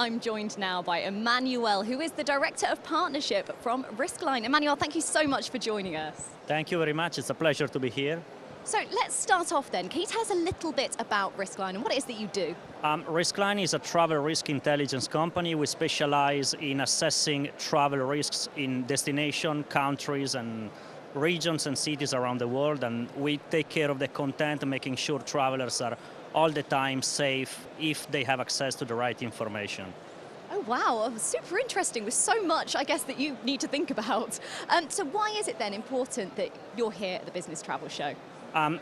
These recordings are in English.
I'm joined now by Emanuele, who is the Director of Partnership from Riskline. Emanuele, thank you so much for joining us. Thank you very much. It's a pleasure to be here. So let's start off then. Can you tell us a little bit about Riskline and what it is that you do? Riskline is a travel risk intelligence company. We specialize in assessing travel risks in destination, countries, and regions and cities around the world. And we take care of the content, making sure travelers are all the time safe if they have access to the right information. Oh wow, super interesting with so much, I guess, that you need to think about. So why is it then important that you're here at the Business Travel Show?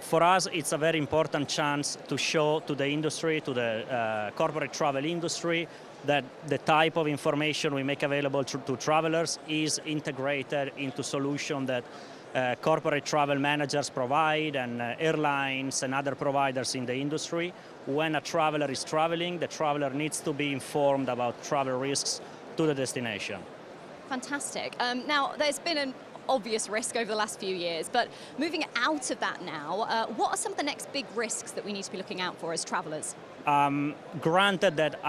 For us, it's a very important chance to show to the industry, to the corporate travel industry, that the type of information we make available to travelers is integrated into solutions that corporate travel managers provide and airlines and other providers in the industry. When a traveler is traveling, the traveler needs to be informed about travel risks to the destination. Fantastic. Now, there's been an obvious risk over the last few years, but moving out of that now, what are some of the next big risks that we need to be looking out for as travelers? Granted that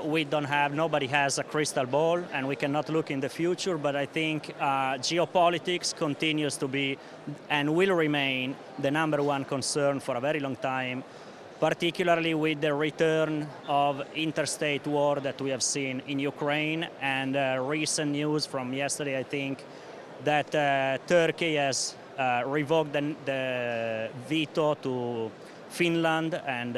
we don't have, nobody has a crystal ball and we cannot look in the future, but I think geopolitics continues to be and will remain the #1 concern for a very long time, particularly with the return of interstate war that we have seen in Ukraine and recent news from yesterday, I think, that Turkey has revoked the veto to Finland and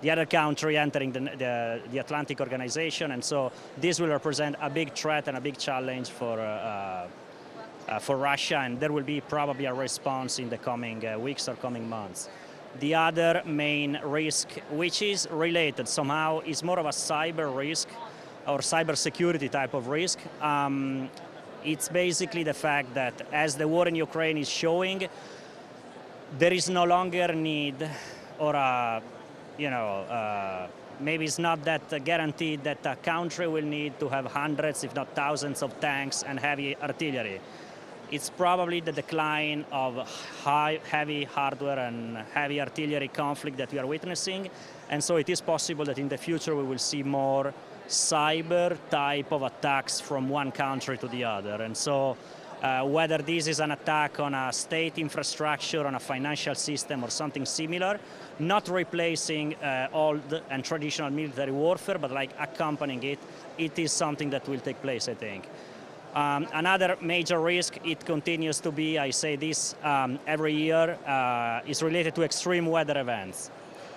the other country entering the Atlantic Organization, and so this will represent a big threat and a big challenge for Russia, and there will be probably a response in the coming weeks or coming months. The other main risk, which is related somehow, is more of a cyber risk or cyber security type of risk. It's basically the fact that as the war in Ukraine is showing, there is no longer need, or maybe it's not that guaranteed that a country will need to have hundreds, if not thousands, of tanks and heavy artillery. It's probably the decline of heavy hardware and heavy artillery conflict that we are witnessing, and so it is possible that in the future we will see more cyber type of attacks from one country to the other. And so whether this is an attack on a state infrastructure, on a financial system or something similar, not replacing old and traditional military warfare, but like accompanying it, it is something that will take place, I think. Another major risk, it continues to be, I say this every year, is related to extreme weather events.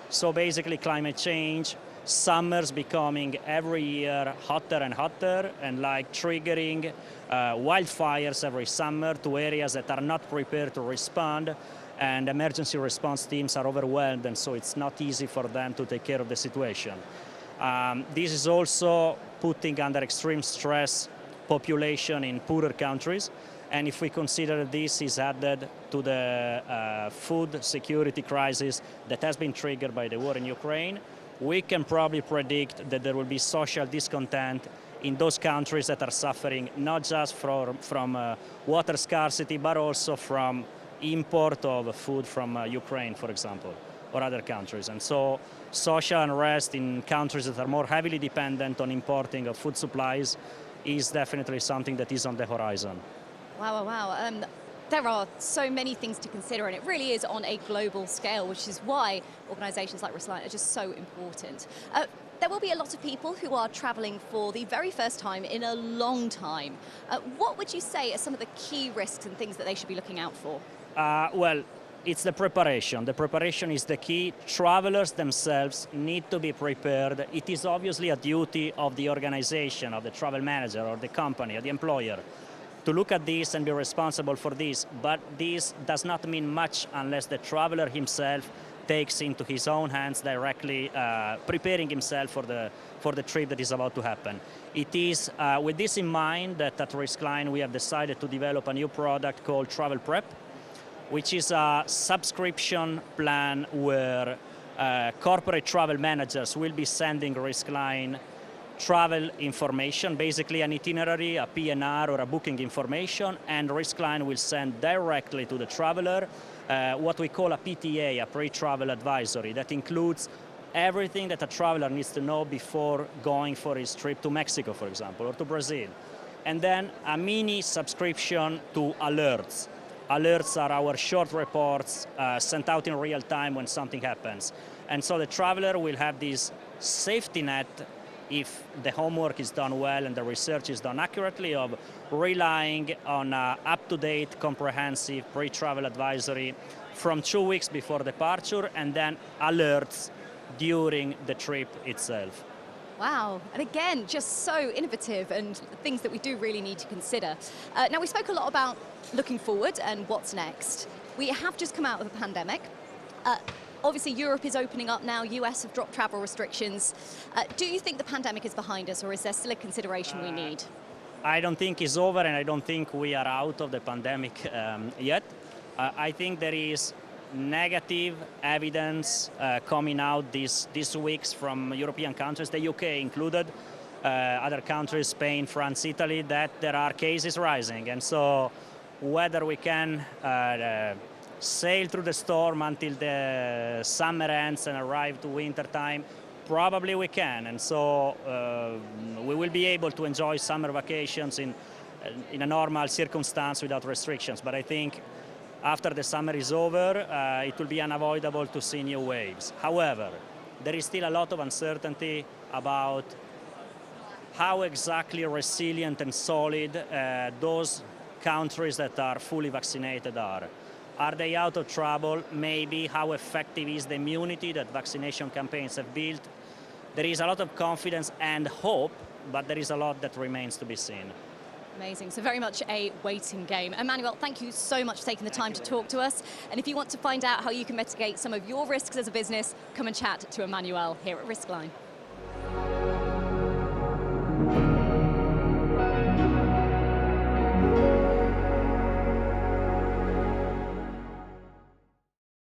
So basically climate change, summers becoming every year hotter and hotter, and like triggering wildfires every summer to areas that are not prepared to respond, and emergency response teams are overwhelmed, and so it's not easy for them to take care of the situation. This is also putting under extreme stress population in poorer countries, and if we consider this is added to the food security crisis that has been triggered by the war in Ukraine, we can probably predict that there will be social discontent in those countries that are suffering not just from water scarcity, but also from import of food from Ukraine, for example, or other countries. And so social unrest in countries that are more heavily dependent on importing of food supplies is definitely something that is on the horizon. Wow, wow, wow. There are so many things to consider, and it really is on a global scale, which is why organizations like Riskline are just so important. There will be a lot of people who are traveling for the very first time in a long time. What would you say are some of the key risks and things that they should be looking out for? Well, it's the preparation. The preparation is the key. Travelers themselves need to be prepared. It is obviously a duty of the organization, of the travel manager, or the company, or the employer, to look at this and be responsible for this, but this does not mean much unless the traveler himself takes into his own hands directly preparing himself for the trip that is about to happen. It is with this in mind that at Riskline we have decided to develop a new product called Travel Prep, which is a subscription plan where corporate travel managers will be sending Riskline travel information, basically an itinerary, a PNR or a booking information, and Riskline will send directly to the traveler what we call a PTA, a pre-travel advisory, that includes everything that a traveler needs to know before going for his trip to Mexico, for example, or to Brazil. And then a mini subscription to alerts. Alerts are our short reports sent out in real time when something happens. And so the traveler will have this safety net if the homework is done well and the research is done accurately, of relying on up-to-date, comprehensive pre-travel advisory from 2 weeks before departure, and then alerts during the trip itself. Wow, and again, just so innovative and things that we do really need to consider. Now, we spoke a lot about looking forward and what's next. We have just come out of a pandemic. Obviously, Europe is opening up now, US have dropped travel restrictions. Do you think the pandemic is behind us, or is there still a consideration we need? I don't think it's over, and I don't think we are out of the pandemic yet. I think there is negative evidence coming out these weeks from European countries, the UK included, other countries, Spain, France, Italy, that there are cases rising. And so whether we can sail through the storm until the summer ends and arrive to winter time, probably we can. And so we will be able to enjoy summer vacations in a normal circumstance without restrictions. But I think after the summer is over, it will be unavoidable to see new waves. However, there is still a lot of uncertainty about how exactly resilient and solid those countries that are fully vaccinated are. Are they out of trouble? Maybe. How effective is the immunity that vaccination campaigns have built? There is a lot of confidence and hope, but there is a lot that remains to be seen. Amazing. So very much a waiting game. Emanuele, thank you so much for taking the time to talk to us. And if you want to find out how you can mitigate some of your risks as a business, come and chat to Emanuele here at Riskline.